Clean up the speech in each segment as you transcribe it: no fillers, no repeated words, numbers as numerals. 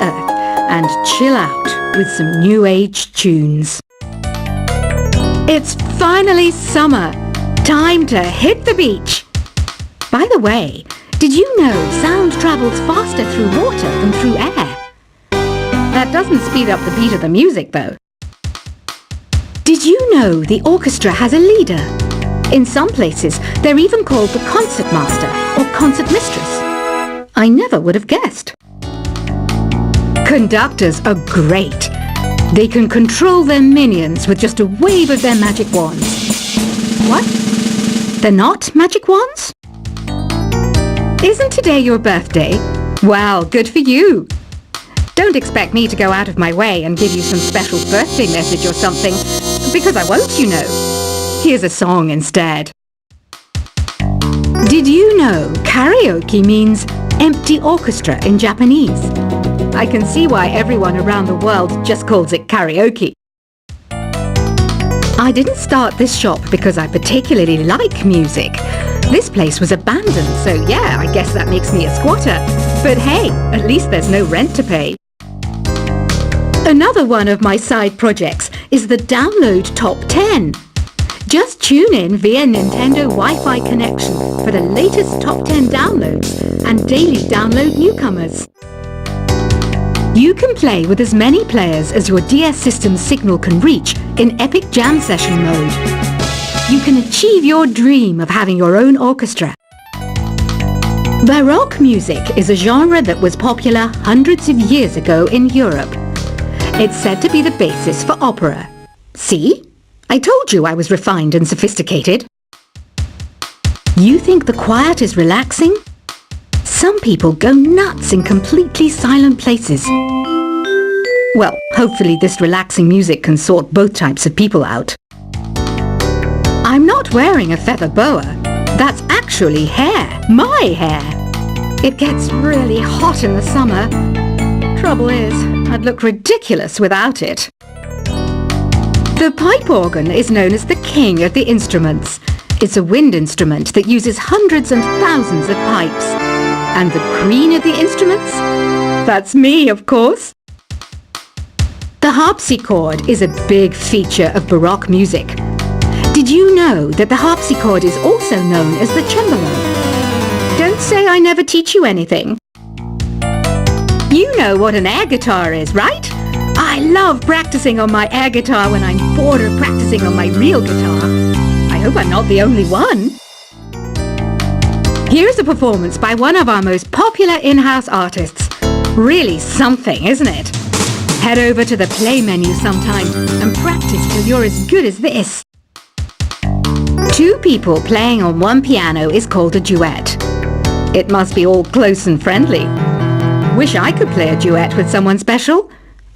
earth and chill out with some new age tunes. It's finally summer. Time to hit the beach. By the way, did you know sound travels faster through water than through air? That doesn't speed up the beat of the music, though. Did you know the orchestra has a leader? In some places, they're even called the concertmaster or concertmistress. I never would have guessed. Conductors are great. They can control their minions with just a wave of their magic wands. What? They're not magic wands? Isn't today your birthday? Well, good for you. Don't expect me to go out of my way and give you some special birthday message or something, because I won't, you know. Here's a song instead. Did you know karaoke means empty orchestra in Japanese? I can see why everyone around the world just calls it karaoke. I didn't start this shop because I particularly like music. This place was abandoned, so yeah, I guess that makes me a squatter. But hey, at least there's no rent to pay. Another one of my side projects is the Download Top 10. Just tune in via Nintendo Wi-Fi connection for the latest top 10 downloads and daily download newcomers. You can play with as many players as your DS system's signal can reach in Epic Jam Session mode. You can achieve your dream of having your own orchestra. Baroque music is a genre that was popular hundreds of years ago in Europe. It's said to be the basis for opera. See? I told you I was refined and sophisticated. You think the quiet is relaxing? Some people go nuts in completely silent places. Well, hopefully this relaxing music can sort both types of people out. I'm not wearing a feather boa. That's actually hair. My hair. It gets really hot in the summer. Trouble is, I'd look ridiculous without it. The pipe organ is known as the king of the instruments. It's a wind instrument that uses hundreds and thousands of pipes. And the queen of the instruments? That's me, of course. The harpsichord is a big feature of Baroque music. Did you know that the harpsichord is also known as the cembalo? Don't say I never teach you anything. You know what an air guitar is, right? I love practicing on my air guitar when I'm bored of practicing on my real guitar. I hope I'm not the only one. Here's a performance by one of our most popular in-house artists. Really something, isn't it? Head over to the play menu sometime and practice till you're as good as this. Two people playing on one piano is called a duet. It must be all close and friendly. Wish I could play a duet with someone special.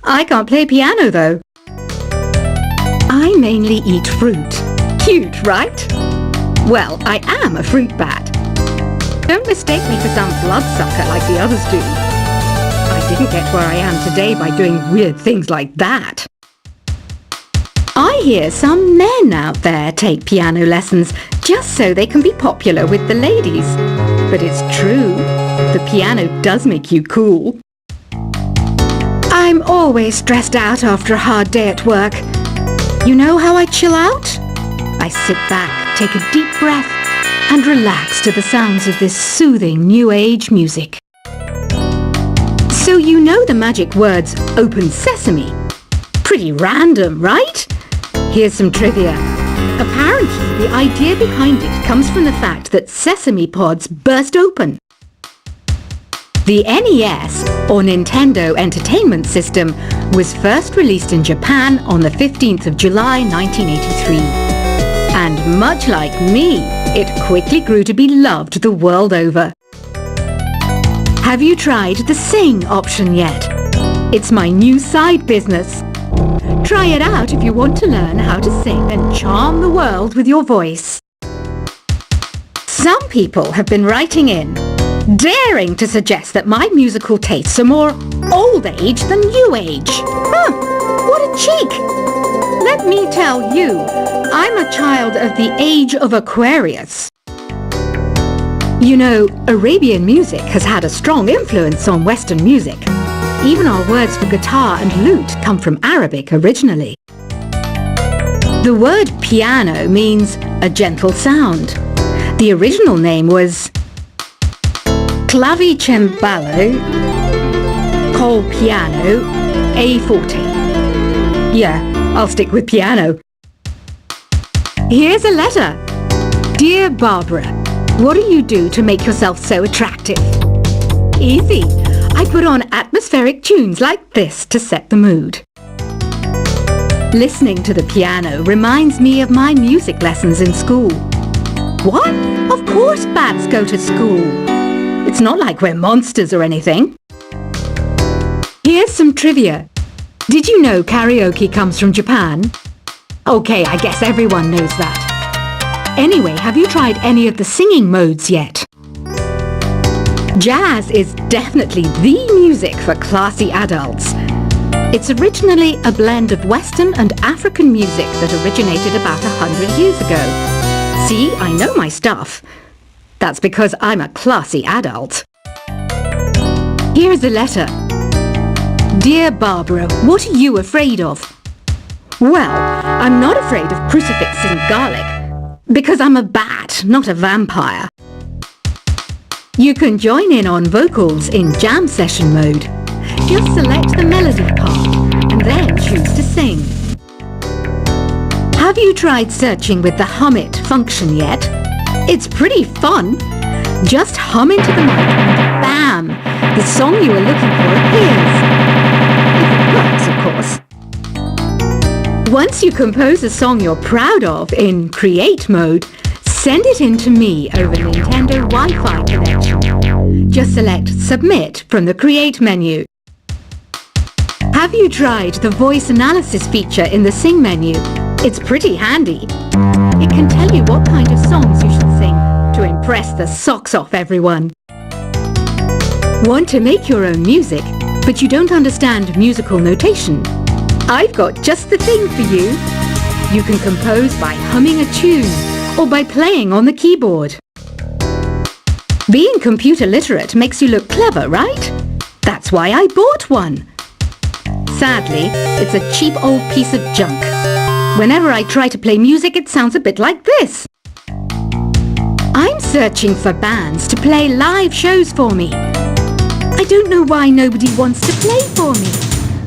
I can't play piano though. I mainly eat fruit. Cute, right? Well, I am a fruit bat. Don't mistake me for some bloodsucker like the others do. I didn't get where I am today by doing weird things like that. I hear some men out there take piano lessons just so they can be popular with the ladies. But it's true, the piano does make you cool. I'm always stressed out after a hard day at work. You know how I chill out? I sit back, take a deep breath, and relax to the sounds of this soothing new age music. So you know the magic words "open sesame"? Pretty random, right? Here's some trivia. Apparently, the idea behind it comes from the fact that sesame pods burst open. The NES, or Nintendo Entertainment System, was first released in Japan on the 15th of July 1983. And much like me, it quickly grew to be loved the world over. Have you tried the Sing option yet? It's my new side business. Try it out if you want to learn how to sing and charm the world with your voice. Some people have been writing in, daring to suggest that my musical tastes are more old age than new age. Huh, what a cheek! Let me tell you, I'm a child of the age of Aquarius. You know, Arabian music has had a strong influence on Western music. Even our words for guitar and lute come from Arabic originally. The word piano means a gentle sound. The original name was clavicembalo col piano a forte. Yeah, I'll stick with piano. Here's a letter. Dear Barbara, what do you do to make yourself so attractive? Easy. I put on atmospheric tunes like this to set the mood. Listening to the piano reminds me of my music lessons in school. What? Of course bats go to school. It's not like we're monsters or anything. Here's some trivia. Did you know karaoke comes from Japan? Okay, I guess everyone knows that. Anyway, have you tried any of the singing modes yet? Jazz is definitely the music for classy adults. It's originally a blend of Western and African music that originated about 100 years ago. See, I know my stuff. That's because I'm a classy adult. Here's a letter. Dear Barbara, what are you afraid of? Well, I'm not afraid of crucifix and garlic, because I'm a bat, not a vampire. You can join in on vocals in jam session mode. Just select the melody part and then choose to sing. Have you tried searching with the Hum It function yet? It's pretty fun. Just hum into the mic and bam! The song you were looking for appears. If it works, of course. Once you compose a song you're proud of in Create mode, send it in to me over Nintendo Wi-Fi connection. Just select Submit from the Create menu. Have you tried the voice analysis feature in the Sing menu? It's pretty handy. It can tell you what kind of songs you should sing to impress the socks off everyone. Want to make your own music, but you don't understand musical notation? I've got just the thing for you. You can compose by humming a tune or by playing on the keyboard. Being computer literate makes you look clever, right? That's why I bought one. Sadly, it's a cheap old piece of junk. Whenever I try to play music, it sounds a bit like this. I'm searching for bands to play live shows for me. I don't know why nobody wants to play for me.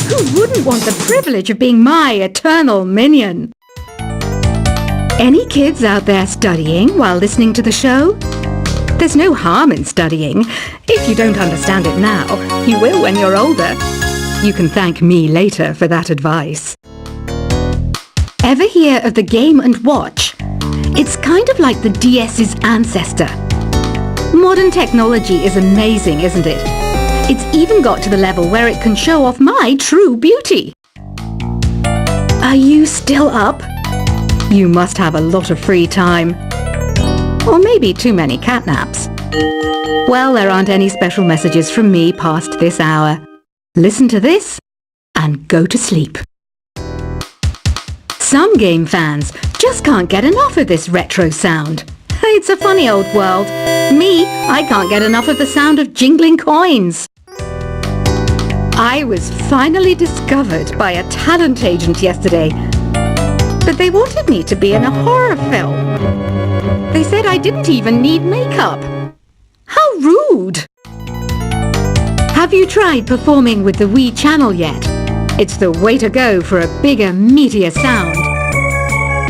Who wouldn't want the privilege of being my eternal minion? Any kids out there studying while listening to the show? There's no harm in studying. If you don't understand it now, you will when you're older. You can thank me later for that advice. Ever hear of the Game & Watch? It's kind of like the DS's ancestor. Modern technology is amazing, isn't it? It's even got to the level where it can show off my true beauty. Are you still up? You must have a lot of free time. Or maybe too many catnaps. Well, there aren't any special messages from me past this hour. Listen to this and go to sleep. Some game fans just can't get enough of this retro sound. It's a funny old world. Me, I can't get enough of the sound of jingling coins. I was finally discovered by a talent agent yesterday, but they wanted me to be in a horror film. They said I didn't even need makeup. How rude! Have you tried performing with the Wii channel yet? It's the way to go for a bigger, meatier sound.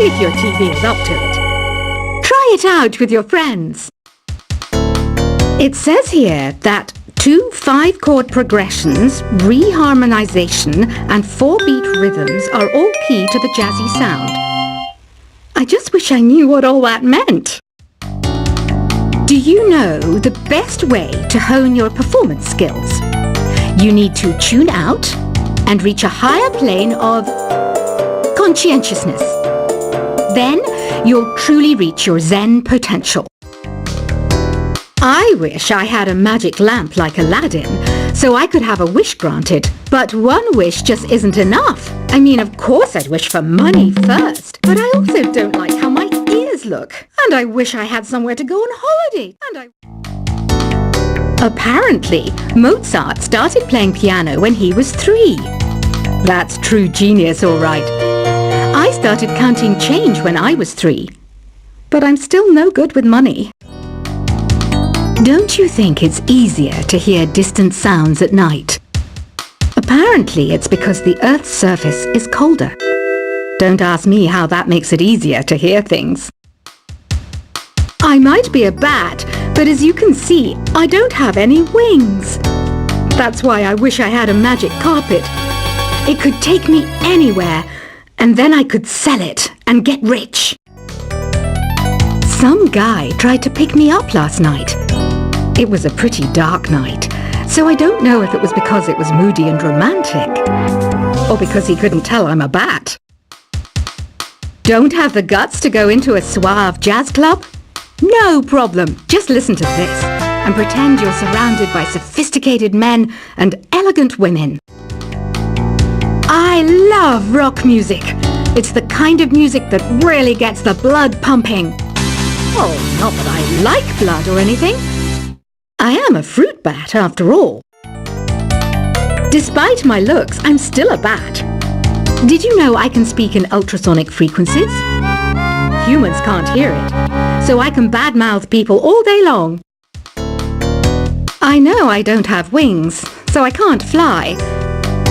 If your TV is up to it. Try it out with your friends. It says here that 2 5-chord progressions, reharmonization, and 4-beat rhythms are all key to the jazzy sound. I just wish I knew what all that meant. Do you know the best way to hone your performance skills? You need to tune out and reach a higher plane of conscientiousness. Then you'll truly reach your Zen potential. I wish I had a magic lamp like Aladdin, so I could have a wish granted. But one wish just isn't enough. I mean, of course I'd wish for money first, but I also don't like how my ears look. And I wish I had somewhere to go on holiday. Apparently, Mozart started playing piano when he was 3. That's true genius, all right. I started counting change when I was 3. But I'm still no good with money. Don't you think it's easier to hear distant sounds at night? Apparently, it's because the Earth's surface is colder. Don't ask me how that makes it easier to hear things. I might be a bat, but as you can see, I don't have any wings. That's why I wish I had a magic carpet. It could take me anywhere, and then I could sell it and get rich. Some guy tried to pick me up last night. It was a pretty dark night, so I don't know if it was because it was moody and romantic, or because he couldn't tell I'm a bat. Don't have the guts to go into a suave jazz club? No problem. Just listen to this and pretend you're surrounded by sophisticated men and elegant women. I love rock music. It's the kind of music that really gets the blood pumping. Oh, not that I like blood or anything. I am a fruit bat, after all. Despite my looks, I'm still a bat. Did you know I can speak in ultrasonic frequencies? Humans can't hear it, so I can badmouth people all day long. I know I don't have wings, so I can't fly.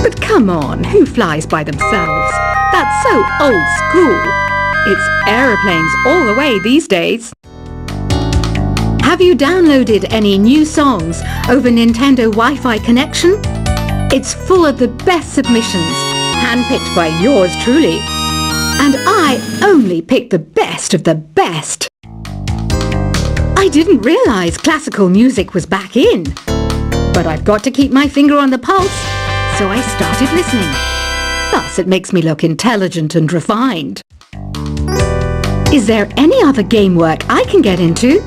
But come on, who flies by themselves? That's so old school. It's aeroplanes all the way these days. Have you downloaded any new songs over Nintendo Wi-Fi connection? It's full of the best submissions, handpicked by yours truly. And I only pick the best of the best. I didn't realize classical music was back in. But I've got to keep my finger on the pulse, so I started listening. Thus, it makes me look intelligent and refined. Is there any other game work I can get into?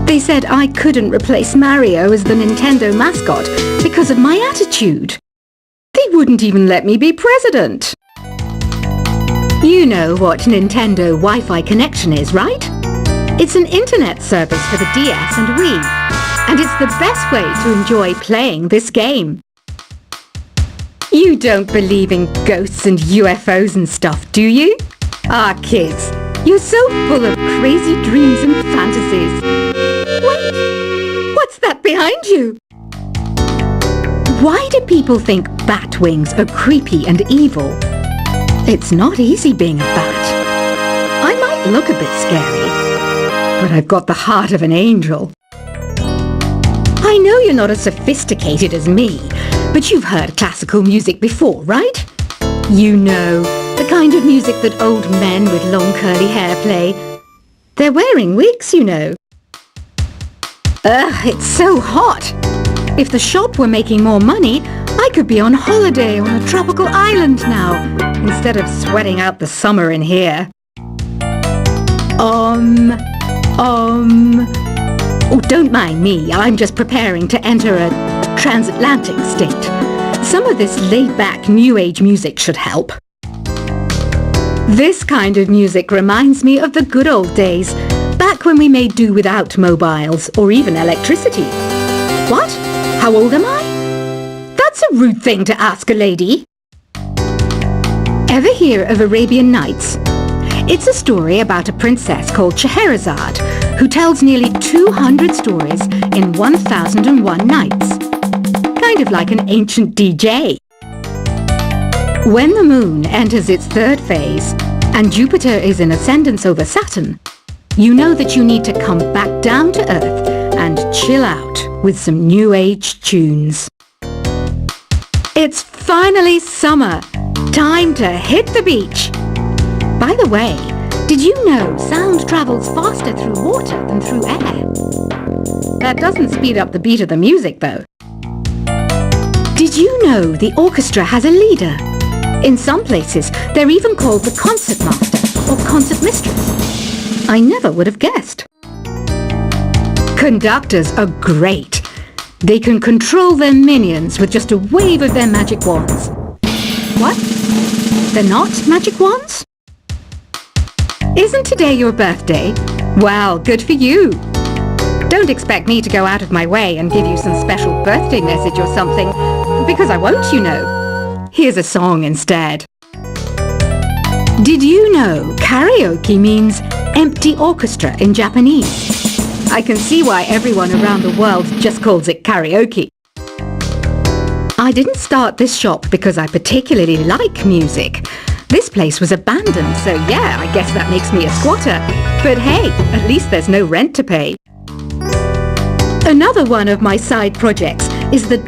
They said I couldn't replace Mario as the Nintendo mascot because of my attitude. They wouldn't even let me be president. You know what Nintendo Wi-Fi connection is, right? It's an internet service for the DS and Wii, and it's the best way to enjoy playing this game. You don't believe in ghosts and UFOs and stuff, do you? Ah, kids, you're so full of crazy dreams and fantasies. Wait, what's that behind you? Why do people think bat wings are creepy and evil? It's not easy being a bat. I might look a bit scary, but I've got the heart of an angel. I know you're not as sophisticated as me, but you've heard classical music before, right? You know, the kind of music that old men with long curly hair play. They're wearing wigs, you know. Ugh, it's so hot. If the shop were making more money, I could be on holiday on a tropical island now, instead of sweating out the summer in here. Oh, don't mind me. I'm just preparing to enter a transatlantic state. Some of this laid-back New Age music should help. This kind of music reminds me of the good old days, back when we made do without mobiles or even electricity. What? How old am I? That's a rude thing to ask a lady. Ever hear of Arabian Nights? It's a story about a princess called Scheherazade, who tells nearly 200 stories in 1001 nights. Kind of like an ancient DJ. When the moon enters its third phase, and Jupiter is in ascendance over Saturn, you know that you need to come back down to Earth and chill out with some New Age tunes. It's finally summer. Time to hit the beach. By the way, did you know sound travels faster through water than through air? That doesn't speed up the beat of the music, though. Did you know the orchestra has a leader? In some places, they're even called the concert master or concert mistress. I never would have guessed. Conductors are great. They can control their minions with just a wave of their magic wands. What? They're not magic wands? Isn't today your birthday? Well, good for you. Don't expect me to go out of my way and give you some special birthday message or something, because I won't, you know. Here's a song instead. Did you know karaoke means empty orchestra in Japanese? I can see why everyone around the world just calls it karaoke. I didn't start this shop because I particularly like music. This place was abandoned, so yeah, I guess that makes me a squatter. But hey, at least there's no rent to pay. Another one of my side projects is the